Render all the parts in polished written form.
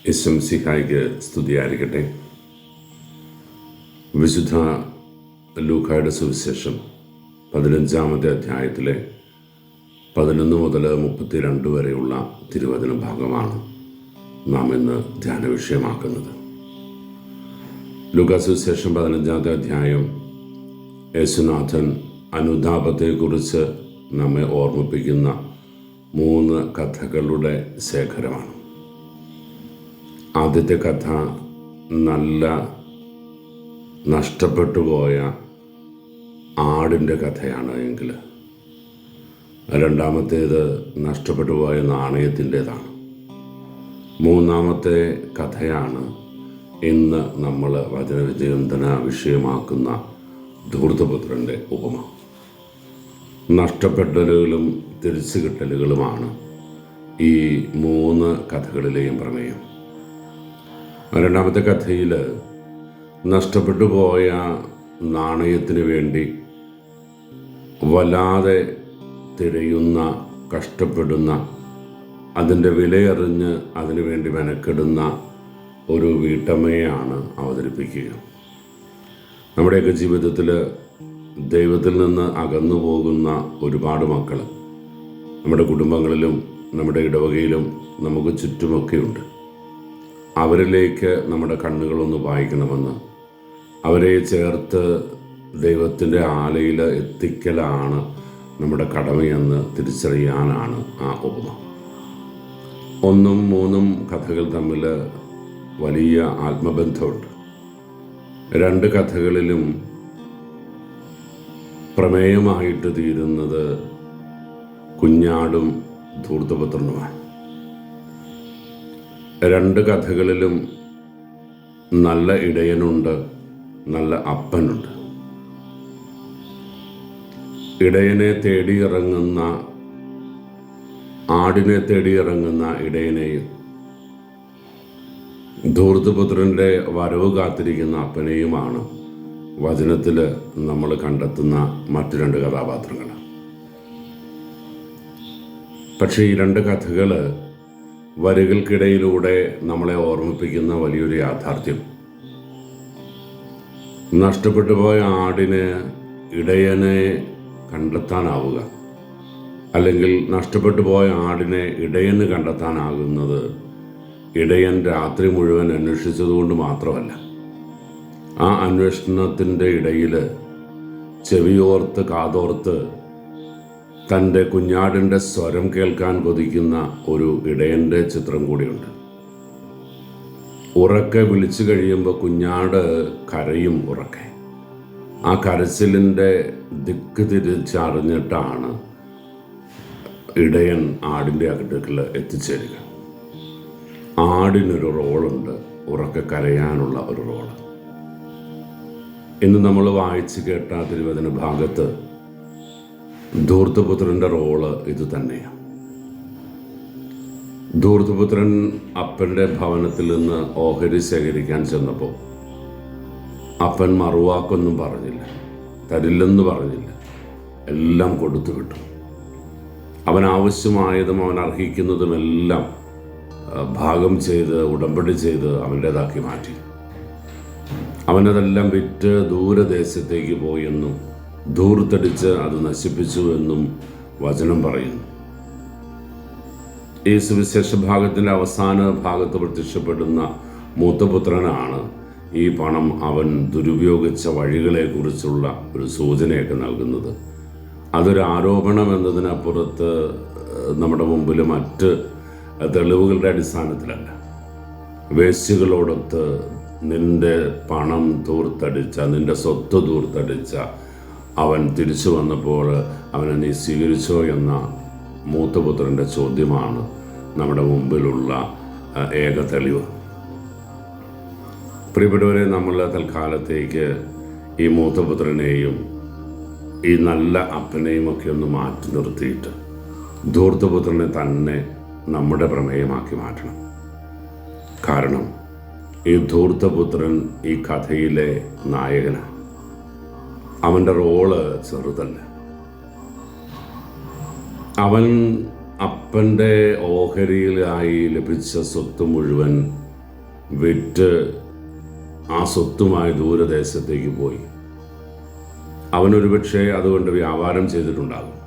യേശുമിശിഹായ്ക്ക് സ്തുതിയായിരിക്കട്ടെ. വിശുദ്ധ ലൂക്കായുടെ സുവിശേഷം 15-ാമത്തെ അധ്യായത്തിലെ 11 മുതൽ 32 വരെയുള്ള തിരുവചന ഭാഗമാണ് നാം ഇന്ന് ധ്യാന വിഷയമാക്കുന്നത്. ലൂക്കാ സുവിശേഷം 15-ാമത്തെ അധ്യായം യേശുനാഥൻ അനുതാപത്തെക്കുറിച്ച് നമ്മെ ഓർമ്മിപ്പിക്കുന്ന 3 കഥകളുടെ ശേഖരമാണ്. ആദ്യത്തെ കഥ നല്ല നഷ്ടപ്പെട്ടു പോയ ആടിൻ്റെ കഥയാണ് എങ്കിൽ, രണ്ടാമത്തേത് നഷ്ടപ്പെട്ടു പോയ നാണയത്തിൻ്റെതാണ്. മൂന്നാമത്തെ കഥയാണ് ഇന്ന് നമ്മൾ വചനവിചിന്തന വിഷയമാക്കുന്ന ധൂർത്തപുത്രൻ്റെ ഉപമ. നഷ്ടപ്പെട്ടലുകളും തിരിച്ചു കിട്ടലുകളുമാണ് ഈ 3 കഥകളിലെയും പ്രമേയം. രണ്ടാമത്തെ കഥയിൽ നഷ്ടപ്പെട്ടു പോയ നാണയത്തിന് വേണ്ടി വല്ലാതെ തിരയുന്ന, കഷ്ടപ്പെടുന്ന, അതിൻ്റെ വിലയറിഞ്ഞ് അതിനു വേണ്ടി മെനക്കെടുന്ന ഒരു വീട്ടമ്മയെയാണ് അവതരിപ്പിക്കുക. നമ്മുടെയൊക്കെ ജീവിതത്തിൽ ദൈവത്തിൽ നിന്ന് അകന്നു പോകുന്ന ഒരുപാട് മക്കൾ നമ്മുടെ കുടുംബങ്ങളിലും നമ്മുടെ ഇടവകയിലും നമുക്ക് ചുറ്റുമൊക്കെയുണ്ട്. അവരിലേക്ക് നമ്മുടെ കണ്ണുകളൊന്ന് വായിക്കണമെന്ന്, അവരെ ചേർത്ത് ദൈവത്തിൻ്റെ ആലയിൽ എത്തിക്കലാണ് നമ്മുടെ കടമയെന്ന് തിരിച്ചറിയാനാണ് ആ ഉപമ. 1ഉം 3ഉം കഥകൾ തമ്മിൽ വലിയ ആത്മബന്ധമുണ്ട്. 2 കഥകളിലും പ്രമേയമായിട്ട് തീരുന്നത് കുഞ്ഞാടും ധൂർത്തപുത്രനുമാണ്. 2 കഥകളിലും നല്ല ഇടയനുണ്ട്, നല്ല അപ്പനുണ്ട്. ഇടയനെ തേടിയിറങ്ങുന്ന, ആടിനെ തേടിയിറങ്ങുന്ന ഇടയനെയും ധൂർത്തപുത്രൻ്റെ വരവ് കാത്തിരിക്കുന്ന അപ്പനെയുമാണ് വചനത്തിൽ നമ്മൾ കണ്ടെത്തുന്ന മറ്റു 2 കഥാപാത്രങ്ങൾ. പക്ഷേ ഈ 2 കഥകൾ വരികൾക്കിടയിലൂടെ നമ്മളെ ഓർമ്മിപ്പിക്കുന്ന വലിയൊരു യാഥാർത്ഥ്യം, നഷ്ടപ്പെട്ടു പോയ ആടിന് ഇടയനെ കണ്ടെത്താനാവുക, അല്ലെങ്കിൽ നഷ്ടപ്പെട്ടു പോയ ആടിനെ ഇടയന് കണ്ടെത്താനാകുന്നത് ഇടയൻ രാത്രി മുഴുവൻ അന്വേഷിച്ചതുകൊണ്ട് മാത്രമല്ല. ആ അന്വേഷണത്തിൻ്റെ ഇടയിൽ ചെവിയോർത്ത് കാതോർത്ത് തൻ്റെ കുഞ്ഞാടിൻ്റെ സ്വരം കേൾക്കാൻ കൊതിക്കുന്ന ഒരു ഇടയൻ്റെ ചിത്രം കൂടിയുണ്ട്. ഉറക്കെ വിളിച്ചു കഴിയുമ്പോൾ കുഞ്ഞാട് കരയും ഉറക്കെ. ആ കരച്ചിലിൻ്റെ ദിക്ക് തിരിച്ചറിഞ്ഞിട്ടാണ് ഇടയൻ ആടിൻ്റെ അടുക്കൽ എത്തിച്ചേരുക. ആടിനൊരു റോളുണ്ട്, ഉറക്കെ കരയാനുള്ള ഒരു റോള്. ഇന്ന് നമ്മൾ വായിച്ചു കേട്ട തിരുവചന ഭാഗത്ത് ധൂർത്തപുത്രൻ്റെ റോള് ഇത് തന്നെയാണ്. ധൂർത്തപുത്രൻ അപ്പൻ്റെ ഭവനത്തിൽ നിന്ന് ഓഹരി ശേഖരിക്കാൻ ചെന്നപ്പോൾ അപ്പൻ മറുവാക്കൊന്നും പറഞ്ഞില്ല, തരില്ലെന്ന് പറഞ്ഞില്ല, എല്ലാം കൊടുത്തു വിട്ടു. അവൻ ആവശ്യമായതും അവൻ അർഹിക്കുന്നതുമെല്ലാം ഭാഗം ചെയ്ത്, ഉടമ്പടി ചെയ്ത് അവൻ്റേതാക്കി മാറ്റി. അവനതെല്ലാം വിറ്റ് ദൂരദേശത്തേക്ക് പോയെന്നും ധൂർത്തടിച്ച് അത് നശിപ്പിച്ചു എന്നും വചനം പറയുന്നു. ഈ സുവിശേഷ ഭാഗത്തിൻ്റെ അവസാന ഭാഗത്ത് പ്രത്യക്ഷപ്പെടുന്ന മൂത്തപുത്രനാണ് ഈ പണം അവൻ ദുരുപയോഗിച്ച വഴികളെക്കുറിച്ചുള്ള ഒരു സൂചനയൊക്കെ നൽകുന്നത്. അതൊരു ആരോപണം എന്നതിനപ്പുറത്ത് നമ്മുടെ മുമ്പിൽ മറ്റ് തെളിവുകളുടെ അടിസ്ഥാനത്തിലല്ല. വേശ്യകളോടൊത്ത് നിന്റെ പണം ധൂർത്തടിച്ച, നിന്റെ സ്വത്ത് ധൂർത്തടിച്ച അവൻ തിരിച്ചു വന്നപ്പോൾ അവനെ നീ സ്വീകരിച്ചോ എന്ന മൂത്തപുത്രൻ്റെ ചോദ്യമാണ് നമ്മുടെ മുമ്പിലുള്ള ഏക തെളിവ്. പ്രിയപ്പെട്ടവരെ, നമ്മൾ തൽക്കാലത്തേക്ക് ഈ മൂത്തപുത്രനെയും ഈ നല്ല അപ്പനെയും ഒക്കെ ഒന്ന് മാറ്റി നിർത്തിയിട്ട് ധൂർത്തപുത്രനെ തന്നെ നമ്മുടെ പ്രമേയമാക്കി മാറ്റണം. കാരണം ഈ ധൂർത്തപുത്രൻ ഈ കഥയിലെ നായകനാണ്. അവൻ്റെ റോള് ചെറുതല്ല. അവൻ അപ്പൻ്റെ ഓഹരിയിലായി ലഭിച്ച സ്വത്ത് മുഴുവൻ വിറ്റ് ആ സ്വത്തുമായി ദൂരദേശത്തേക്ക് പോയി. അവനൊരുപക്ഷെ അതുകൊണ്ട് വ്യാപാരം ചെയ്തിട്ടുണ്ടാകും,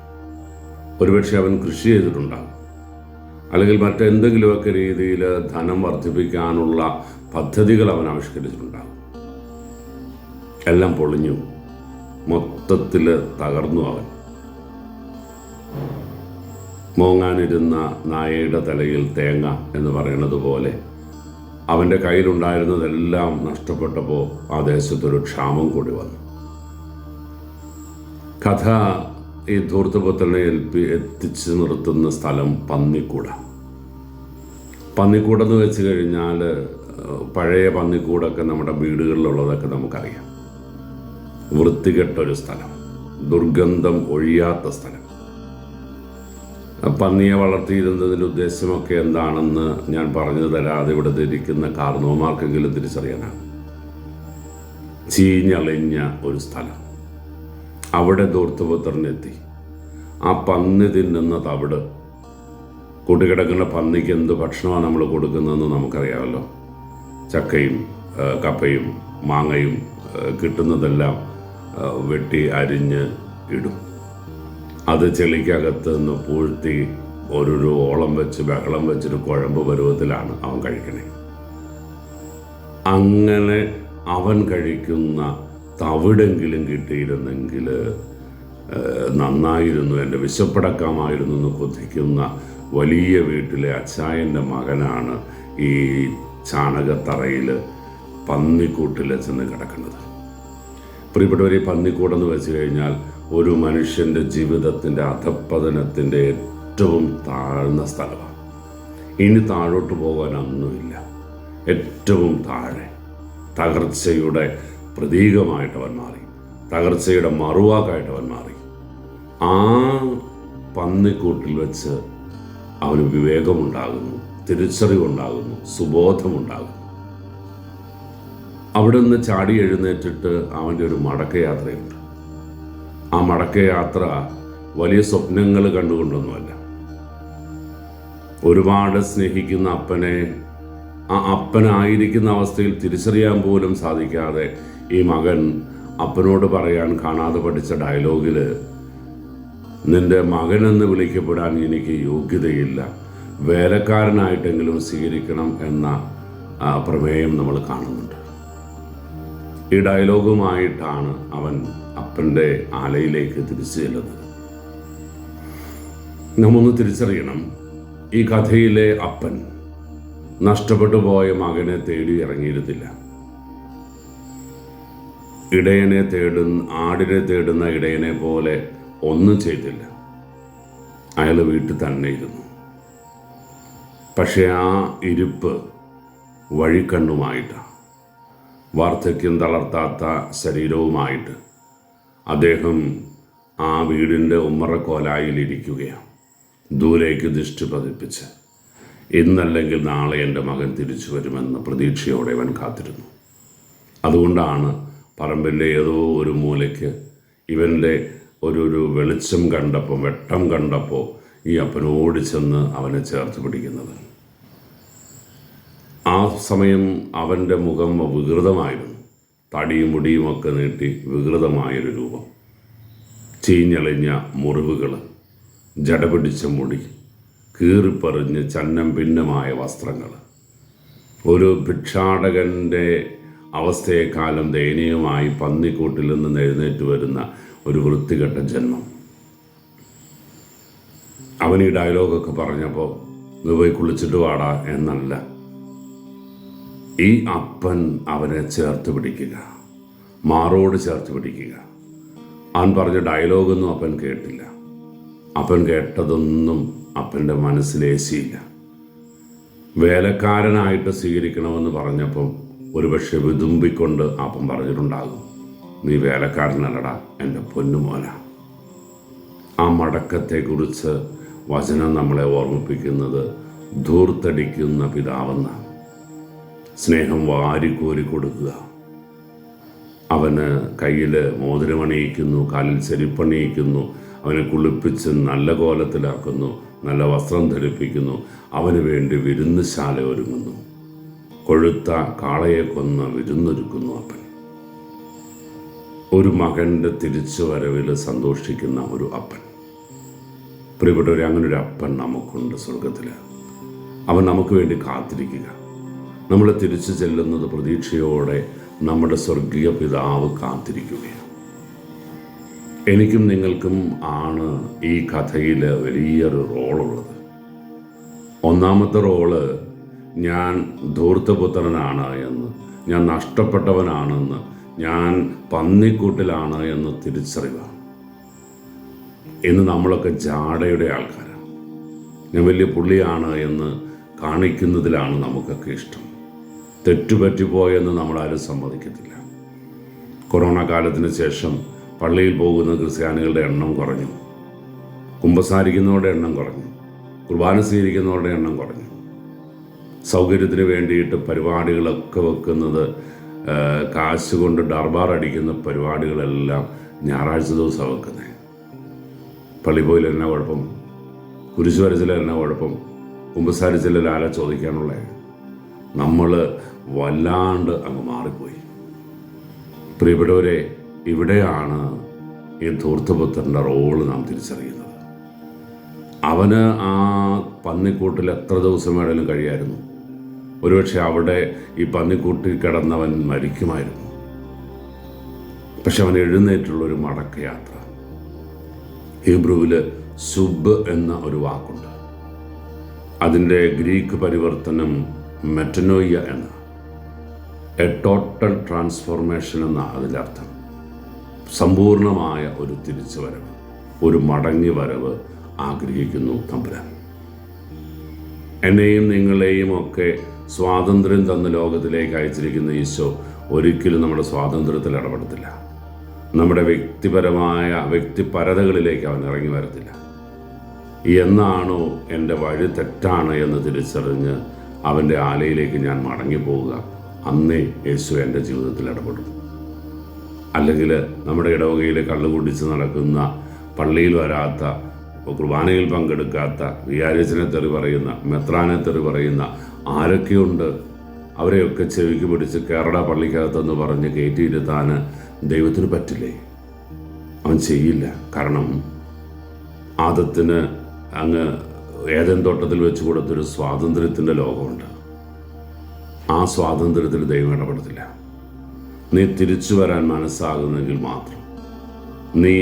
ഒരുപക്ഷെ അവൻ കൃഷി ചെയ്തിട്ടുണ്ടാകും, അല്ലെങ്കിൽ മറ്റെന്തെങ്കിലുമൊക്കെ രീതിയിൽ ധനം വർദ്ധിപ്പിക്കാനുള്ള പദ്ധതികൾ അവൻ ആവിഷ്കരിച്ചിട്ടുണ്ടാകും. എല്ലാം പൊളിഞ്ഞു, മൊത്തത്തിൽ തകർന്നു. അവൻ മോങ്ങാനിരുന്ന നായയുടെ തലയിൽ തേങ്ങ എന്ന് പറയുന്നത് പോലെ അവൻ്റെ കയ്യിലുണ്ടായിരുന്നതെല്ലാം നഷ്ടപ്പെട്ടപ്പോൾ ആ ദേശത്തൊരു ക്ഷാമം കൂടി വന്നു. കഥ ഈ ധൂർത്തപുത്രനെ എത്തിച്ചു നിർത്തുന്ന സ്ഥലം പന്നിക്കൂട. പന്നിക്കൂടെന്ന് വെച്ച് കഴിഞ്ഞാൽ പഴയ പന്നിക്കൂടൊക്കെ നമ്മുടെ വീടുകളിലുള്ളതൊക്കെ നമുക്കറിയാം. വൃത്തികെട്ടൊരു സ്ഥലം, ദുർഗന്ധം ഒഴിയാത്ത സ്ഥലം. പന്നിയെ വളർത്തിയിരുന്നതിൻ്റെ ഉദ്ദേശമൊക്കെ എന്താണെന്ന് ഞാൻ പറഞ്ഞു തരാതെ ഇവിടെ ഇരിക്കുന്ന കാർന്നോമാർക്കെങ്കിലും തിരിച്ചറിയാനാണ്. ചീഞ്ഞളിഞ്ഞ ഒരു സ്ഥലം. അവിടെ ധൂർത്തപുത്രനെത്തി. ആ പന്നി തിന്നുന്ന തവിട്, കൂട്ടിക്കിടക്കുന്ന പന്നിക്ക് എന്ത് ഭക്ഷണമാണ് നമ്മൾ കൊടുക്കുന്നതെന്ന് നമുക്കറിയാമല്ലോ. ചക്കയും കപ്പയും മാങ്ങയും കിട്ടുന്നതെല്ലാം വെട്ടി അരിഞ്ഞ് ഇടും. അത് ചെളിക്കകത്ത് നിന്ന് പൂഴ്ത്തി ഒരു ഓളം വെച്ച് ബഹളം വെച്ചൊരു കുഴമ്പ് പരുവത്തിലാണ് അവൻ കഴിക്കണേ. അങ്ങനെ അവൻ കഴിക്കുന്ന തവിടെങ്കിലും കിട്ടിയിരുന്നെങ്കിൽ നന്നായിരുന്നു, എൻ്റെ വിശപ്പടക്കാമായിരുന്നു എന്ന് കൊതിക്കുന്ന വലിയ വീട്ടിലെ അച്ചായൻ്റെ മകനാണ് ഈ ചാണകത്തറയിൽ പന്നിക്കൂട്ടിൽ ചെന്ന് കിടക്കുന്നത്. പ്രിയപ്പെട്ടവർ, ഈ പന്നിക്കൂടെന്ന് വെച്ച് കഴിഞ്ഞാൽ ഒരു മനുഷ്യൻ്റെ ജീവിതത്തിൻ്റെ അധപ്പതനത്തിൻ്റെ ഏറ്റവും താഴ്ന്ന സ്ഥലമാണ്. ഇനി താഴോട്ട് പോകാനൊന്നുമില്ല. ഏറ്റവും താഴെ തകർച്ചയുടെ പ്രതീകമായിട്ടവൻ മാറി, തകർച്ചയുടെ മറുവാക്കായിട്ടവൻ മാറി. ആ പന്നിക്കൂട്ടിൽ വെച്ച് അവന് വിവേകമുണ്ടാകുന്നു, തിരിച്ചറിവുണ്ടാകുന്നു, സുബോധമുണ്ടാകുന്നു. അവിടെ നിന്ന് ചാടി എഴുന്നേറ്റിട്ട് അവൻ്റെ ഒരു മടക്കയാത്രയുണ്ട്. ആ മടക്കയാത്ര വലിയ സ്വപ്നങ്ങൾ കണ്ടുകൊണ്ടൊന്നുമല്ല. ഒരുപാട് സ്നേഹിക്കുന്ന അപ്പനെ ആ അപ്പനായിരിക്കുന്ന അവസ്ഥയിൽ തിരിച്ചറിയാൻ പോലും സാധിക്കാതെ ഈ മകൻ അപ്പനോട് പറയാൻ കാണാതെ പഠിച്ച ഡയലോഗിൽ, നിന്റെ മകനെന്ന് വിളിക്കപ്പെടാൻ എനിക്ക് യോഗ്യതയില്ല, വേലക്കാരനായിട്ടെങ്കിലും സ്വീകരിക്കണം എന്ന പ്രമേയം നമ്മൾ കാണുന്നുണ്ട്. ഈ ഡയലോഗുമായിട്ടാണ് അവൻ അപ്പൻ്റെ ആലയിലേക്ക് തിരിച്ചു ചെല്ലുന്നത്. നമ്മൊന്ന് തിരിച്ചറിയണം, ഈ കഥയിലെ അപ്പൻ നഷ്ടപ്പെട്ടു പോയ മകനെ തേടി ഇറങ്ങിയിരുന്നില്ല. ആടിനെ തേടുന്ന ഇടയനെ പോലെ ഒന്നും ചെയ്തില്ല. അയാൾ വീട്ടിൽ തന്നെ ഇരുന്നു. പക്ഷെ ആ ഇരിപ്പ് വഴിക്കണ്ണുമായിട്ടാണ്, വാർദ്ധക്യം തളർത്താത്ത ശരീരവുമായിട്ട് അദ്ദേഹം ആ വീടിൻ്റെ ഉമ്മറക്കോലായിലിരിക്കുകയാണ്. ദൂരേക്ക് ദൃഷ്ടി പതിപ്പിച്ച് ഇന്നല്ലെങ്കിൽ നാളെ എൻ്റെ മകൻ തിരിച്ചു വരുമെന്ന പ്രതീക്ഷയോടെ അവൻ കാത്തിരുന്നു. അതുകൊണ്ടാണ് പറമ്പിൻ്റെ ഏതോ ഒരു മൂലയ്ക്ക് ഇവൻ്റെ ഒരു വെളിച്ചം കണ്ടപ്പോൾ, വെട്ടം കണ്ടപ്പോൾ ഈ അപ്പനോട് ചെന്ന് അവനെ ചേർത്ത് പിടിക്കുന്നത്. ആ സമയം അവൻ്റെ മുഖം വികൃതമായിരുന്നു. തടിയും മുടിയുമൊക്കെ നീട്ടി വികൃതമായൊരു രൂപം, ചീഞ്ഞളിഞ്ഞ മുറിവുകൾ, ജടപിടിച്ച മുടി, കീറിപ്പറിഞ്ഞ് ചന്നം ഭിന്നമായ വസ്ത്രങ്ങൾ. ഒരു ഭിക്ഷാടകൻ്റെ അവസ്ഥയെക്കാലം ദയനീയമായി പന്നിക്കൂട്ടിൽ നിന്ന് എഴുന്നേറ്റ് വരുന്ന ഒരു വൃത്തികെട്ട ജന്മം. അവൻ ഈ ഡയലോഗൊക്കെ പറഞ്ഞപ്പോൾ ഇത് പോയി കുളിച്ചിട്ട് വാടാ എന്നല്ല, ഈ അപ്പൻ അവനെ ചേർത്ത് പിടിക്കുക, മാറോട് ചേർത്ത് പിടിക്കുക. അവൻ പറഞ്ഞ ഡയലോഗൊന്നും അപ്പൻ കേട്ടില്ല. അപ്പൻ കേട്ടതൊന്നും അപ്പൻ്റെ മനസ്സിലേശിയില്ല. വേലക്കാരനായിട്ട് സ്വീകരിക്കണമെന്ന് പറഞ്ഞപ്പം ഒരുപക്ഷെ വിതുമ്പിക്കൊണ്ട് അപ്പൻ പറഞ്ഞിട്ടുണ്ടാകും, നീ വേലക്കാരനല്ലടാ എൻ്റെ പൊന്നുമോന. ആ മടക്കത്തെക്കുറിച്ച് വചനം നമ്മളെ ഓർമ്മിപ്പിക്കുന്നത് ധൂർത്തടിക്കുന്ന പിതാവെന്നാണ്. സ്നേഹം വാരിക്കോരി കൊടുക്കുക. അവന് കയ്യിൽ മോതിരമണിയിക്കുന്നു, കാലിൽ ചെരിപ്പണിയിക്കുന്നു, അവനെ കുളിപ്പിച്ച് നല്ല കോലത്തിലാക്കുന്നു, നല്ല വസ്ത്രം ധരിപ്പിക്കുന്നു, അവന് വേണ്ടി വിരുന്നുശാല ഒരുങ്ങുന്നു. കൊഴുത്ത കാളയെ കൊന്ന് വിരുന്നൊരുക്കുന്നു അപ്പൻ. ഒരു മകൻ്റെ തിരിച്ചു വരവിൽ സന്തോഷിക്കുന്ന ഒരു അപ്പൻ. പ്രിയപ്പെട്ടവരെ, അങ്ങനൊരു അപ്പൻ നമുക്കുണ്ട് സ്വർഗത്തിൽ. അവൻ നമുക്ക് വേണ്ടി കാത്തിരിക്കുക. നമ്മൾ തിരിച്ചു ചെല്ലുന്നത് പ്രതീക്ഷയോടെ നമ്മുടെ സ്വർഗീയ പിതാവ് കാത്തിരിക്കുകയാണ്. എനിക്കും നിങ്ങൾക്കും ആണ് ഈ കഥയിൽ വലിയൊരു റോളുള്ളത്. ഒന്നാമത്തെ റോള്, ഞാൻ ധൂർത്തപുത്രനാണ് എന്ന്, ഞാൻ നഷ്ടപ്പെട്ടവനാണെന്ന്, ഞാൻ പന്നിക്കൂട്ടിലാണ് എന്ന് തിരിച്ചറിവാണ്. ഇന്ന് നമ്മളൊക്കെ ജാടയുടെ ആൾക്കാരാണ്. ഞാൻ വലിയ പുള്ളിയാണ് എന്ന് കാണിക്കുന്നതിലാണ് നമുക്കൊക്കെ ഇഷ്ടം. തെറ്റുപറ്റിപ്പോയെന്ന് നമ്മളാരും സമ്മതിക്കത്തില്ല. കൊറോണ കാലത്തിന് ശേഷം പള്ളിയിൽ പോകുന്ന ക്രിസ്ത്യാനികളുടെ എണ്ണം കുറഞ്ഞു, കുമ്പസാരിക്കുന്നവരുടെ എണ്ണം കുറഞ്ഞു, കുർബാന സ്വീകരിക്കുന്നവരുടെ എണ്ണം കുറഞ്ഞു. സൗകര്യത്തിന് വേണ്ടിയിട്ട് പരിപാടികളൊക്കെ വെക്കുന്നത്, കാശ് കൊണ്ട് ഡർബാർ അടിക്കുന്ന പരിപാടികളെല്ലാം ഞായറാഴ്ച ദിവസമാണ് വെക്കുന്നത്. പള്ളി പോയിൽ എന്നാ കുഴപ്പം? കുരിശ് വരച്ചിൽ എന്നാ കുഴപ്പം? കുമ്പസാരിച്ചില്ല ആരാ ചോദിക്കാനുള്ളത്? നമ്മൾ വല്ലാണ്ട് അങ്ങ് മാറിപ്പോയി. പ്രിയപ്പെട്ടവരെ, ഇവിടെയാണ് ഈ ധൂർത്തപുത്രൻ്റെ റോള് നാം തിരിച്ചറിയുന്നത്. അവന് ആ പന്നിക്കൂട്ടിൽ എത്ര ദിവസം വേണേലും കഴിയായിരുന്നു. ഒരുപക്ഷെ അവിടെ ഈ പന്നിക്കൂട്ടിൽ കിടന്നവൻ മരിക്കുമായിരുന്നു. പക്ഷെ അവൻ എഴുന്നേറ്റുള്ളൊരു മടക്കയാത്ര. ഹീബ്രുവിൽ സുബ് എന്ന ഒരു വാക്കുണ്ട്. അതിൻ്റെ ഗ്രീക്ക് പരിവർത്തനം മെറ്റനോയ്യ എന്ന, എ ടോട്ടൽ ട്രാൻസ്ഫോർമേഷൻ എന്ന അതിൻ്റെ അർത്ഥം. സമ്പൂർണമായ ഒരു തിരിച്ചുവരവ്, ഒരു മടങ്ങി വരവ് ആഗ്രഹിക്കുന്നു തമ്പുരാൻ. എന്നെയും നിങ്ങളെയും ഒക്കെ സ്വാതന്ത്ര്യം തന്ന ലോകത്തിലേക്ക് അയച്ചിരിക്കുന്ന ഈശോ ഒരിക്കലും നമ്മുടെ സ്വാതന്ത്ര്യത്തിൽ ഇടപെടത്തില്ല. നമ്മുടെ വ്യക്തിപരതകളിലേക്ക് അവൻ ഇറങ്ങി വരത്തില്ല. എന്നാണോ എൻ്റെ വഴി തെറ്റാണ് എന്ന് തിരിച്ചറിഞ്ഞ് അവൻ്റെ ആലയിലേക്ക് ഞാൻ മടങ്ങിപ്പോവുക, അന്നേ യേശു എൻ്റെ ജീവിതത്തിൽ ഇടപെടും. അല്ലെങ്കിൽ നമ്മുടെ ഇടവകയിൽ കള്ളുകുടിച്ച് നടക്കുന്ന, പള്ളിയിൽ വരാത്ത, കുർബാനയിൽ പങ്കെടുക്കാത്ത, വികാരിയച്ഛനെ തെറി പറയുന്ന, മെത്രാനെ തെറി പറയുന്ന ആരൊക്കെയുണ്ട്, അവരെയൊക്കെ ചെവിക്ക് പിടിച്ച് കേരള പള്ളിക്കകത്തെന്ന് പറഞ്ഞ് കയറ്റിയിരുത്താൻ ദൈവത്തിന് പറ്റില്ലേ? അവൻ ചെയ്യില്ല. കാരണം ആദത്തിന് അങ്ങ് ഏദൻ തോട്ടത്തിൽ വെച്ച് കൊടുത്തൊരു സ്വാതന്ത്ര്യത്തിൻ്റെ ലോകമുണ്ട്. ആ സ്വാതന്ത്ര്യത്തിൽ ദൈവം ഇടപെടത്തില്ല. നീ തിരിച്ചു വരാൻ മനസ്സാകുന്നെങ്കിൽ മാത്രം, നീ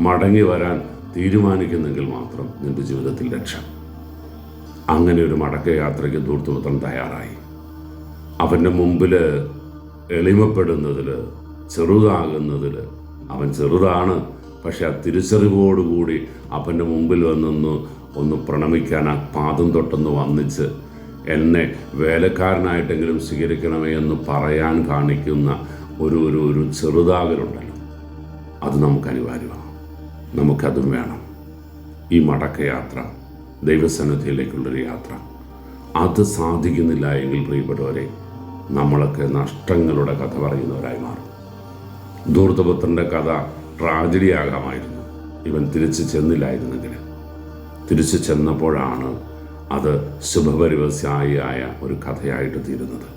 മടങ്ങി വരാൻ തീരുമാനിക്കുന്നെങ്കിൽ മാത്രം നിന്റെ ജീവിതത്തിൽ രക്ഷ. അങ്ങനെ ഒരു മടക്കയാത്രയ്ക്ക് ധൂർത്തപുത്രൻ തയ്യാറായി. അവൻ്റെ മുമ്പിൽ എളിമപ്പെടുന്നതിൽ, ചെറുതാകുന്നതിൽ, അവൻ ചെറുതാണ്, പക്ഷെ ആ തിരിച്ചറിവോടുകൂടി അവൻ്റെ മുമ്പിൽ ഒന്ന് പ്രണമിക്കാൻ, ആ പാദം തൊട്ടൊന്ന് വന്നിച്ച് എന്നെ വേലക്കാരനായിട്ടെങ്കിലും സ്വീകരിക്കണമേ എന്ന് പറയാൻ കാണിക്കുന്ന ഒരു ചെറുതാകലുണ്ടല്ലോ, അത് നമുക്ക് അനിവാര്യമാണ്. നമുക്കതും വേണം. ഈ മടക്കയാത്ര, ദൈവസന്നിധിയിലേക്കുള്ളൊരു യാത്ര, അത് സാധിക്കുന്നില്ല എങ്കിൽ പ്രിയപ്പെട്ടവരെ, നമ്മളൊക്കെ നഷ്ടങ്ങളുടെ കഥ പറയുന്നവരായി മാറും. ധൂർത്തപുത്രൻ്റെ കഥ ട്രാജഡി ആകാമായിരുന്നു. ഇവൻ തിരിച്ചു ചെന്നില്ലായിരുന്നെങ്കിൽ. തിരിച്ചു ചെന്നപ്പോഴാണ് അത് ശുഭപരിവസായിയായ ഒരു കഥയായിട്ട് തീരുന്നത്.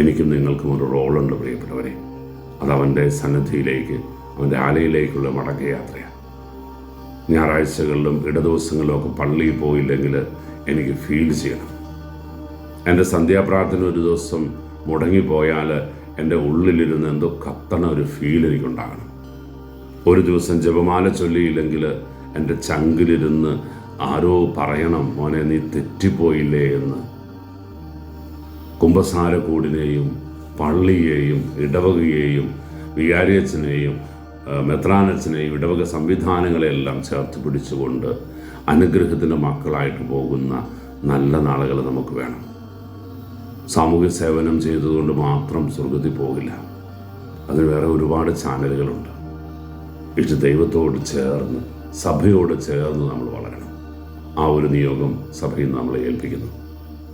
എനിക്കും നിങ്ങൾക്കും ഒരു റോളുണ്ട് പ്രിയപ്പെട്ടവരെ. അത് അവൻ്റെ സന്നിധിയിലേക്ക്, അവൻ്റെ ആലയിലേക്കുള്ള മടക്കയാത്രയാണ്. ഞായറാഴ്ചകളിലും ഇടദിവസങ്ങളിലും ഒക്കെ പള്ളിയിൽ പോയില്ലെങ്കിൽ എനിക്ക് ഫീൽ ചെയ്യണം. എൻ്റെ സന്ധ്യാപ്രാർത്ഥന ഒരു ദിവസം മുടങ്ങിപ്പോയാൽ എൻ്റെ ഉള്ളിലിരുന്ന് എന്തോ കത്തണ ഒരു ഫീൽ എനിക്കുണ്ടാകണം. ഒരു ദിവസം ജപമാല ചൊല്ലിയില്ലെങ്കിൽ എൻ്റെ ചങ്കിലിരുന്ന് ആരോ പറയണം, മോനെ നീ തെറ്റിപ്പോയില്ലേ എന്ന്. കുമ്പസാരക്കൂടിനെയും പള്ളിയെയും ഇടവകയെയും വികാരിയച്ഛനെയും മെത്രാനച്ഛനെയും ഇടവക സംവിധാനങ്ങളെല്ലാം ചേർത്ത് പിടിച്ചുകൊണ്ട് അനുഗ്രഹത്തിൻ്റെ മക്കളായിട്ട് പോകുന്ന നല്ല നാളുകൾ നമുക്ക് വേണം. സാമൂഹ്യ സേവനം ചെയ്തതുകൊണ്ട് മാത്രം സ്വർഗത്തിൽ പോകില്ല. അതിന് വേറെ ഒരുപാട് ചാനലുകളുണ്ട്. ഇത് ദൈവത്തോട് ചേർന്ന്, സഭയോട് ചേർന്ന് നമ്മൾ വളരണം. ആ ഒരു നിയോഗം സഭയിൽ നമ്മളെ ഏൽപ്പിക്കുന്നു.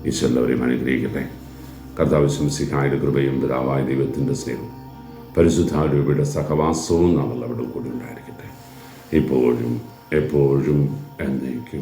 ഈശോ എല്ലാവരെയും അനുഗ്രഹിക്കട്ടെ. കർത്താവ് ശംസിഹായുടെ കൃപയും പിതാവായ ദൈവത്തിൻ്റെ സ്നേഹവും പരിശുദ്ധാരൂപയുടെ സഹവാസവും നമ്മളവിടെ കൂടി ഉണ്ടായിരിക്കട്ടെ, ഇപ്പോഴും എപ്പോഴും എന്നേക്കും.